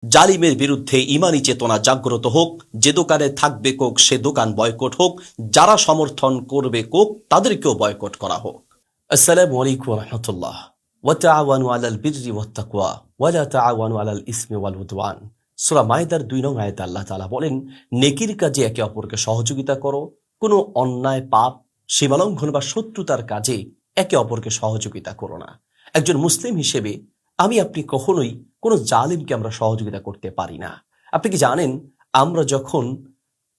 জালিমের বিরুদ্ধে ইমানি চেতনা জাগ্রত হোক। যে দোকানে থাকবে কোক সে দোকান বয়কট হোক। যারা সমর্থন করবে কোক তাদেরকেও বয়কট করা হোক। আসসালামু আলাইকুম ওয়া রাহমাতুল্লাহ। ওয়া তাআওয়ানু আলাল বিররি ওয়াত তাকওয়া ওয়া লা তাআওয়ানু আলাল ইসমি ওয়াল উদওয়ান। সূরা মাইদার 2 নং আয়াতে আল্লাহ তাআলা বলেন, নেকির কাজে একে অপরকে সহযোগিতা করো। কোনো অন্যায়, পাপ, সীমালঙ্ঘন বা শত্রুতার কাজে একে অপরকে সহযোগিতা করো না। একজন মুসলিম হিসেবে আপনি কখনোই কোনো জালিমকে আমরা সহযোগিতা করতে পারি না। আপনি কি জানেন, আমরা যখন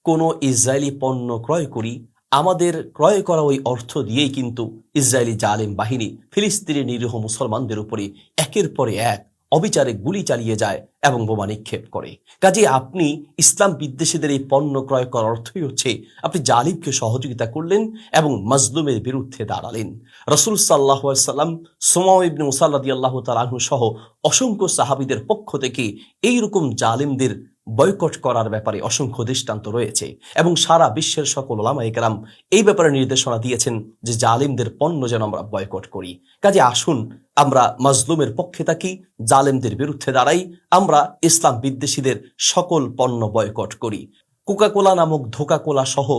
কোনো ইসরায়েলি পণ্য ক্রয় করি, আমাদের ক্রয় করা ওই অর্থ দিয়েই কিন্তু ইসরায়েলি জালিম বাহিনী ফিলিস্তিনের নিরীহ মুসলমানদের উপরে একের পরে এক অবিচারে গুলি চালিয়ে যায় এবং বোমা নিক্ষেপ করে। কাজে আপনি ইসলাম বিদ্বেষীদের এই পণ্য ক্রয় করার অর্থই হচ্ছে আপনি জালিমকে সহযোগিতা করলেন এবং মাজলুমের বিরুদ্ধে দাঁড়ালেন। রাসূল সাল্লাল্লাহু আলাইহি সাল্লাম, সুমামা ইবনে মুসাল রাদিয়াল্লাহু তাআলা আনহু সহ অসংখ্য সাহাবীদের পক্ষ থেকে এইরকম জালিমদের বয়কট করার ব্যাপারে অসংখ্য দৃষ্টান্ত রয়েছে এবং সারা বিশ্বের সকল উলামায়ে কেরাম এই ব্যাপারে নির্দেশনা দিয়েছেন যে জালিমদের পণ্য যেন আমরা বয়কট করি। কাজে আসুন আমরা মাজলুমের পক্ষে থাকি, জালেমদের বিরুদ্ধে দাঁড়াই, আমরা ইসলাম বিদ্বেষীদের সকল পণ্য বয়কট করি। কোকাকোলা নামক ধোকাকোলা সহ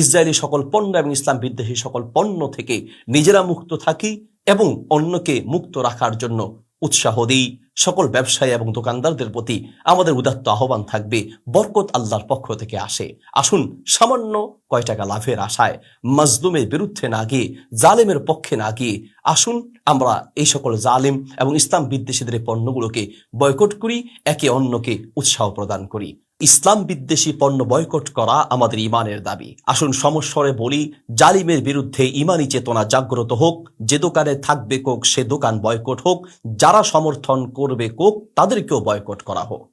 ইসরায়েলি সকল পণ্য এবং ইসলাম বিদ্বেষী সকল পণ্য থেকে নিজেরা মুক্ত থাকি এবং অন্যকে মুক্ত রাখার জন্য উৎসাহ দিই। সকল ব্যবসায়ী এবং দোকানদারদের প্রতি আমাদের উদাত্ত আহ্বান থাকবে, বরকত আল্লাহর পক্ষ থেকে আসে। আসুন সামান্য কয় টাকা লাভের আশায় মাজলুমের বিরুদ্ধে না গিয়ে, জালেমের পক্ষে না গিয়ে, আসুন আমরা এই সকল জালিম এবং ইসলাম বিদ্বেষীদের পণ্যগুলোকে বয়কট করি, একে অন্যকে উৎসাহ প্রদান করি। ইসলাম বিদ্বেষী পণ্য বয়কট করা আমাদের ইমানের দাবি। আসুন সমস্বরে বলি, জালিমের বিরুদ্ধে ইমানি চেতনা জাগ্রত হোক। যে দোকানে থাকবে কোক সে দোকান বয়কট হোক। যারা সমর্থন করবে কোক তাদেরকেও বয়কট করা হোক।